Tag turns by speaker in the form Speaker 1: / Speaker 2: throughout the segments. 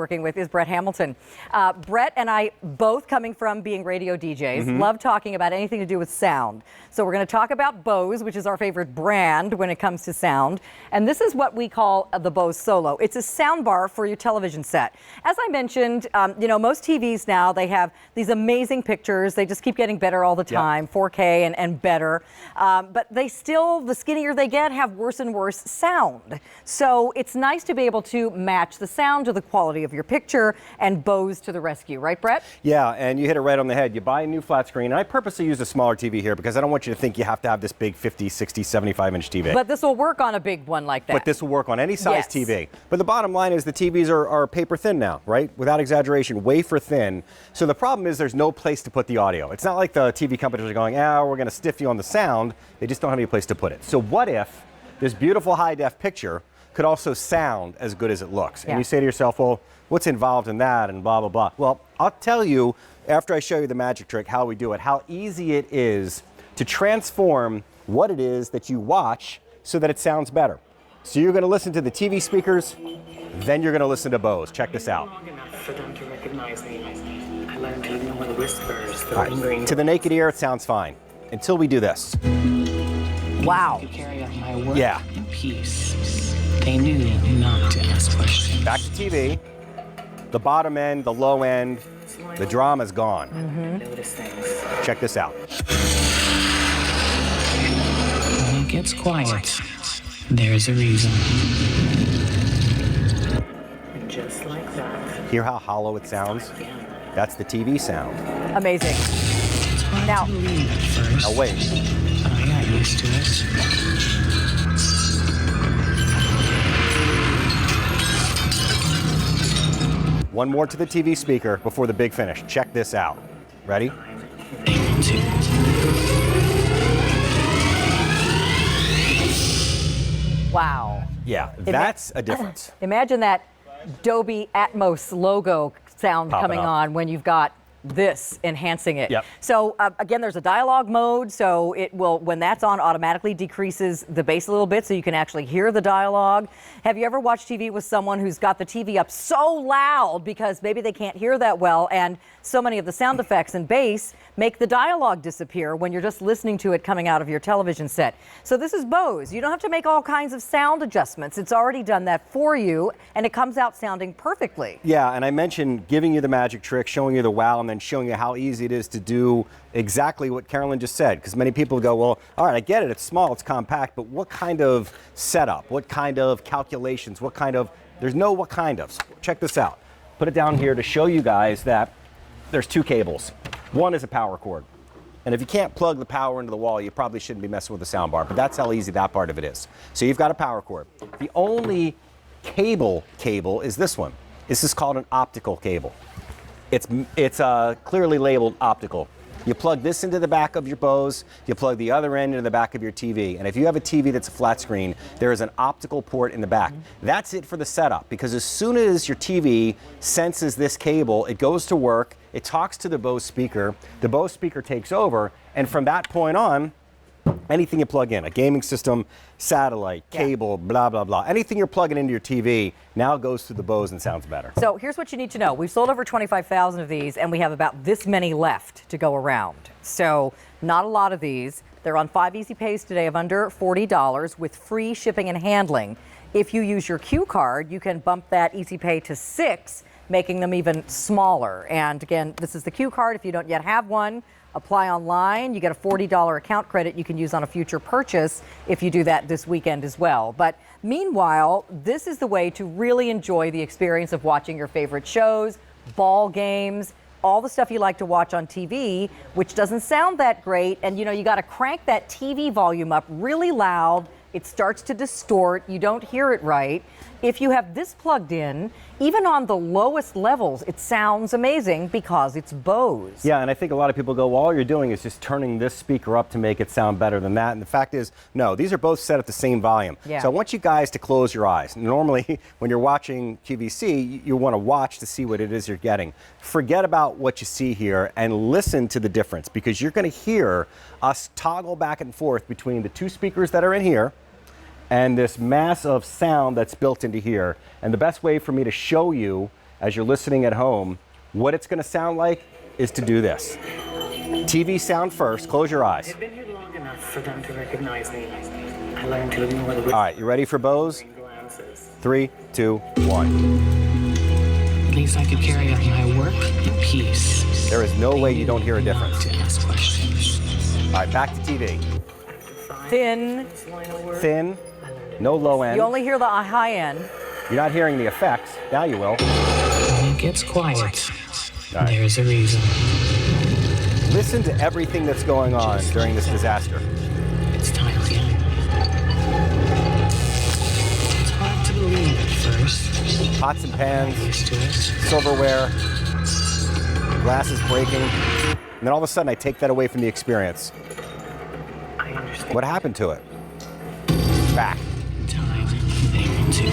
Speaker 1: working with is Brett Hamilton. Brett and I both coming from being radio DJs, love talking about anything to do with sound. So we're going to talk about Bose, which is our favorite brand when it comes to sound. And this is what we call the Bose Solo. It's a sound bar for your television set. As I mentioned, most TVs now, they have these amazing pictures. They just keep getting better all the time, 4K and better. But they still, the skinnier they get, have worse and worse sound. So it's nice to be able to match the sound to the quality of your picture, and Bose to the rescue. Right, Brett?
Speaker 2: Yeah, and you hit it right on the head. You buy a new flat screen, and I purposely use a smaller TV here because I don't want you to think you have to have this big 50, 60, 75-inch TV.
Speaker 1: But this will work on a big one like that.
Speaker 2: But this will work on any size TV. But the bottom line is the TVs are paper thin now, right? Without exaggeration, wafer thin. So the problem is there's no place to put the audio. It's not like the TV companies are going, we're going to stiff you on the sound. They just don't have any place to put it. So what if this beautiful high-def picture could also sound as good as it looks? And you say to yourself, well, what's involved in that and blah, blah, blah. Well, I'll tell you after I show you the magic trick how we do it, how easy it is to transform what it is that you watch so that it sounds better. So you're going to listen to the TV speakers, then you're going to listen to Bose. Check this out.
Speaker 3: Long enough for them to recognize me. I learned to ignore the whispers, the
Speaker 2: Right.
Speaker 3: lingering.
Speaker 2: To the naked ear, it sounds fine until we do this.
Speaker 1: Wow.
Speaker 3: To carry out my work
Speaker 2: Yeah.
Speaker 3: in peace. They knew not to ask questions.
Speaker 2: Back to TV. The bottom end, the low end, the drama's gone.
Speaker 3: Notice things.
Speaker 2: Check this out.
Speaker 3: When it gets quiet, there's a reason. And just like that.
Speaker 2: Hear how hollow it sounds? That's the TV sound.
Speaker 1: Amazing.
Speaker 3: It's hard
Speaker 1: Now-
Speaker 3: to believe at first.
Speaker 2: Now wait.
Speaker 3: But I got used to it.
Speaker 2: One more to the TV speaker before the big finish. Check this out. Ready?
Speaker 3: Able to.
Speaker 1: Wow.
Speaker 2: Yeah, that's a difference.
Speaker 1: Imagine that Dolby Atmos logo sound
Speaker 2: Pop it
Speaker 1: coming
Speaker 2: up.
Speaker 1: on when you've got this enhancing it.
Speaker 2: Yep.
Speaker 1: So again, there's a dialogue mode, so it will, when that's on, automatically decreases the bass a little bit so you can actually hear the dialogue. Have you ever watched TV with someone who's got the TV up so loud because maybe they can't hear that well, and so many of the sound effects and bass make the dialogue disappear when you're just listening to it coming out of your television set? So this is Bose. You don't have to make all kinds of sound adjustments. It's already done that for you, and it comes out sounding perfectly.
Speaker 2: Yeah, and I mentioned giving you the magic trick, showing you the wow, and then showing you how easy it is to do exactly what Carolyn just said. Because many people go, well, all right, I get it, it's small, it's compact, but what kind of setup, what kind of calculations, what kind of, there's no what kind of. So check this out. Put it down here to show you guys that there's two cables. One is a power cord. And if you can't plug the power into the wall, you probably shouldn't be messing with the sound bar, but that's how easy that part of it is. So you've got a power cord. The only cable is this one. This is called an optical cable. It's clearly labeled optical. You plug this into the back of your Bose, you plug the other end into the back of your TV. And if you have a TV that's a flat screen, there is an optical port in the back. That's it for the setup, because as soon as your TV senses this cable, it goes to work, it talks to the Bose speaker takes over, and from that point on, anything you plug in, a gaming system, satellite, cable, blah, blah, blah, anything you're plugging into your TV now goes through the Bose and sounds better.
Speaker 1: So here's what you need to know. We've sold over 25,000 of these, and we have about this many left to go around. So not a lot of these. They're on 5 easy pays today of under $40 with free shipping and handling. If you use your Q card, you can bump that easy pay to 6, making them even smaller. And again, this is the Q card. If you don't yet have one, apply online. You get a $40 account credit you can use on a future purchase if you do that this weekend as well. But meanwhile, this is the way to really enjoy the experience of watching your favorite shows, ball games, all the stuff you like to watch on TV, which doesn't sound that great. And you got to crank that TV volume up really loud. It starts to distort. You don't hear it right. If you have this plugged in, even on the lowest levels, it sounds amazing because it's Bose.
Speaker 2: Yeah, and I think a lot of people go, well, all you're doing is just turning this speaker up to make it sound better than that. And the fact is, no, these are both set at the same volume.
Speaker 1: Yeah.
Speaker 2: So I want you guys to close your eyes. Normally, when you're watching QVC, you want to watch to see what it is you're getting. Forget about what you see here and listen to the difference, because you're going to hear us toggle back and forth between the two speakers that are in here and this mass of sound that's built into here. And the best way for me to show you as you're listening at home, what it's going to sound like is to do this. TV sound first, close your eyes.
Speaker 3: I've been here long enough for them to recognize me. I learned to ignore the
Speaker 2: All right, you ready for Bose?
Speaker 3: glances.
Speaker 2: 3, 2, 1.
Speaker 3: At least I could carry out my work in peace.
Speaker 2: There is no way you don't hear a difference.
Speaker 3: To ask questions.
Speaker 2: All right, back to TV.
Speaker 1: Thin.
Speaker 2: Thin, no low end.
Speaker 1: You only hear the high end.
Speaker 2: You're not hearing the effects. Now you will.
Speaker 3: When it gets quiet,
Speaker 2: right.
Speaker 3: there's a reason.
Speaker 2: Listen to everything that's going on during this disaster.
Speaker 3: It's time again. It's hard to believe at first.
Speaker 2: Pots and pans,
Speaker 3: Used to it.
Speaker 2: silverware, glasses breaking, and then all of a sudden I take that away from the experience.
Speaker 3: I understand.
Speaker 2: What happened to it? Back.
Speaker 3: Time they want to.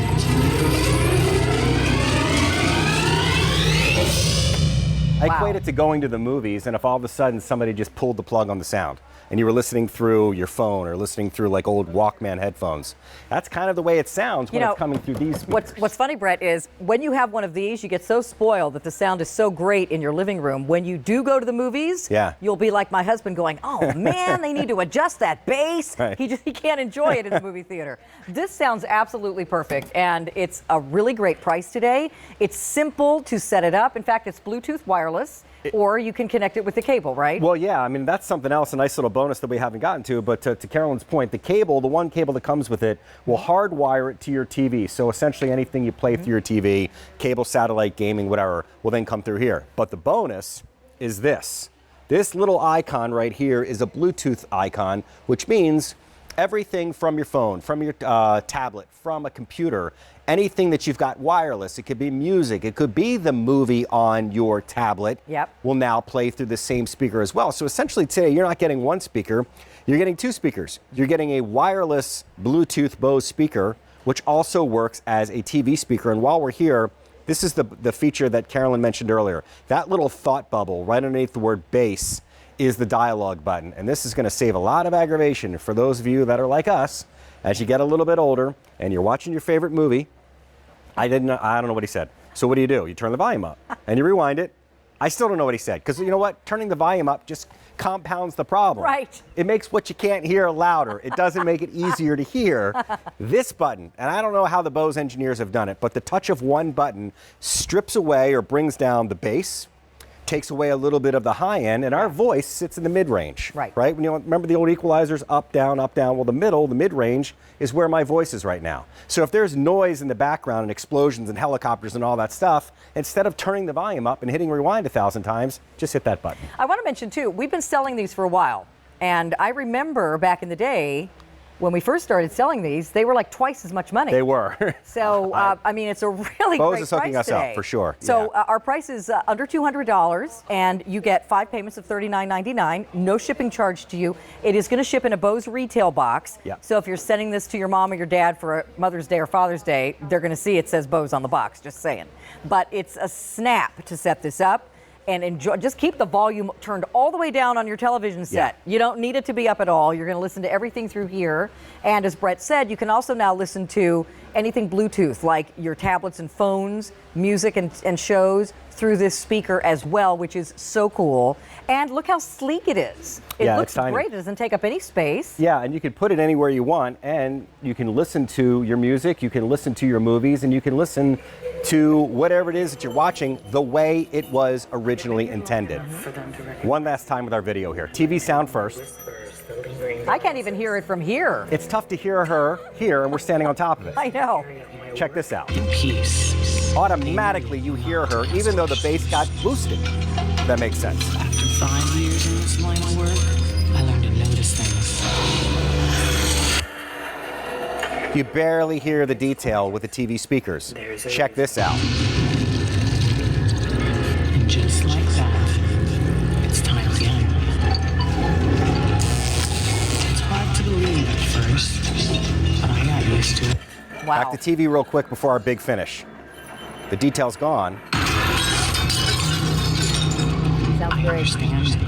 Speaker 2: I
Speaker 1: Wow.
Speaker 2: equate it to going to the movies, and if all of a sudden somebody just pulled the plug on the sound, and you were listening through your phone or listening through like old Walkman headphones, that's kind of the way it sounds when it's coming through these speakers.
Speaker 1: What's funny, Brett, is when you have one of these, you get so spoiled that the sound is so great in your living room. When you do go to the movies,
Speaker 2: Yeah.
Speaker 1: you'll be like my husband going, oh man, they need to adjust that bass.
Speaker 2: Right.
Speaker 1: He can't enjoy it in the movie theater. This sounds absolutely perfect, and it's a really great price today. It's simple to set it up. In fact, it's Bluetooth wireless, or you can connect it with the cable, right?
Speaker 2: Well, yeah, I mean, that's something else, a nice little bonus that we haven't gotten to. But to Carolyn's point, the cable, the one cable that comes with it, will hardwire it to your TV. So essentially anything you play through your TV, cable, satellite, gaming, whatever, will then come through here. But the bonus is this. This little icon right here is a Bluetooth icon, which means everything from your phone, from your tablet, from a computer, anything that you've got wireless, it could be music, it could be the movie on your tablet, will now play through the same speaker as well. So essentially today, you're not getting one speaker, you're getting two speakers. You're getting a wireless Bluetooth Bose speaker, which also works as a TV speaker. And while we're here, this is the feature that Carolyn mentioned earlier. That little thought bubble right underneath the word bass is the dialogue button. And this is going to save a lot of aggravation for those of you that are like us. As you get a little bit older and you're watching your favorite movie, I don't know what he said. So what do? You turn the volume up and you rewind it. I still don't know what he said, because you know what? Turning the volume up just compounds the problem.
Speaker 1: Right.
Speaker 2: It makes what you can't hear louder. It doesn't make it easier to hear. This button, and I don't know how the Bose engineers have done it, but the touch of one button strips away or brings down the bass, takes away a little bit of the high end, and our voice sits in the mid-range.
Speaker 1: Right.
Speaker 2: Right? When you remember the old equalizers, up, down, up, down. Well, the mid-range is where my voice is right now. So if there's noise in the background and explosions and helicopters and all that stuff, instead of turning the volume up and hitting rewind 1,000 times, just hit that button.
Speaker 1: I want to mention, too, we've been selling these for a while. And I remember back in the day, when we first started selling these, they were like twice as much money.
Speaker 2: They were.
Speaker 1: So, I mean, it's a really
Speaker 2: Bose
Speaker 1: great
Speaker 2: is hooking
Speaker 1: price
Speaker 2: us
Speaker 1: today.
Speaker 2: up, for sure.
Speaker 1: So
Speaker 2: Yeah.
Speaker 1: our price is under $200, and you get 5 payments of $39.99, no shipping charge to you. It is going to ship in a Bose retail box.
Speaker 2: Yeah.
Speaker 1: So if you're sending this to your mom or your dad for a Mother's Day or Father's Day, they're going to see it says Bose on the box, just saying. But it's a snap to set this up. And enjoy. Just keep the volume turned all the way down on your television set.
Speaker 2: Yeah.
Speaker 1: You don't need it to be up at all. You're going to listen to everything through here. And as Brett said, you can also now listen to anything Bluetooth, like your tablets and phones, music and shows through this speaker as well, which is so cool. And look how sleek it is. It
Speaker 2: Yeah,
Speaker 1: looks
Speaker 2: it's tiny.
Speaker 1: great. It doesn't take up any space.
Speaker 2: Yeah, and you can put it anywhere you want, and you can listen to your music, you can listen to your movies, and you can listen to whatever it is that you're watching the way it was originally intended. One last time with our video here. TV sound first.
Speaker 1: I can't even hear it from here.
Speaker 2: It's tough to hear her here, and we're standing on top of it.
Speaker 1: I know.
Speaker 2: Check this out.
Speaker 3: Peace.
Speaker 2: Automatically you hear her, even though the bass got boosted. If that makes sense.
Speaker 3: After 5 years in this line of work, I learned to notice things.
Speaker 2: You barely hear the detail with the TV speakers. Check this out.
Speaker 3: And just like that, it's time again. It's hard to believe at first, but I got used to it.
Speaker 1: Wow.
Speaker 2: Back to TV real quick before our big finish. The detail's gone.
Speaker 1: Sounds
Speaker 3: I
Speaker 1: great.
Speaker 3: understand.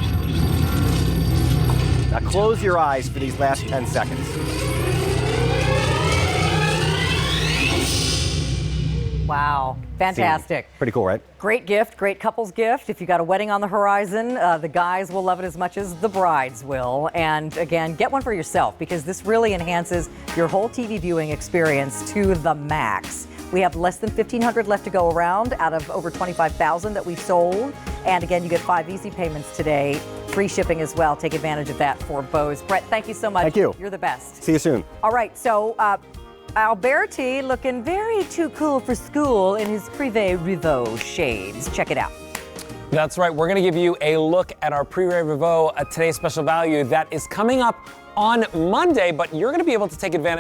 Speaker 2: Now close your eyes for these last 10 seconds.
Speaker 1: Wow. Fantastic.
Speaker 2: Pretty cool, right?
Speaker 1: Great gift, great couples gift. If you got a wedding on the horizon, the guys will love it as much as the brides will. And again, get one for yourself because this really enhances your whole TV viewing experience to the max. We have less than 1,500 left to go around out of over 25,000 that we've sold. And again, you get 5 easy payments today, free shipping as well. Take advantage of that for Bose. Brett, thank you so much.
Speaker 2: Thank you.
Speaker 1: You're the best.
Speaker 2: See you soon.
Speaker 1: All right, so Alberti looking very too cool for school in his Privé Revaux shades. Check it out.
Speaker 4: That's right. We're going to give you a look at our Privé Revaux today's special value that is coming up on Monday, but you're going to be able to take advantage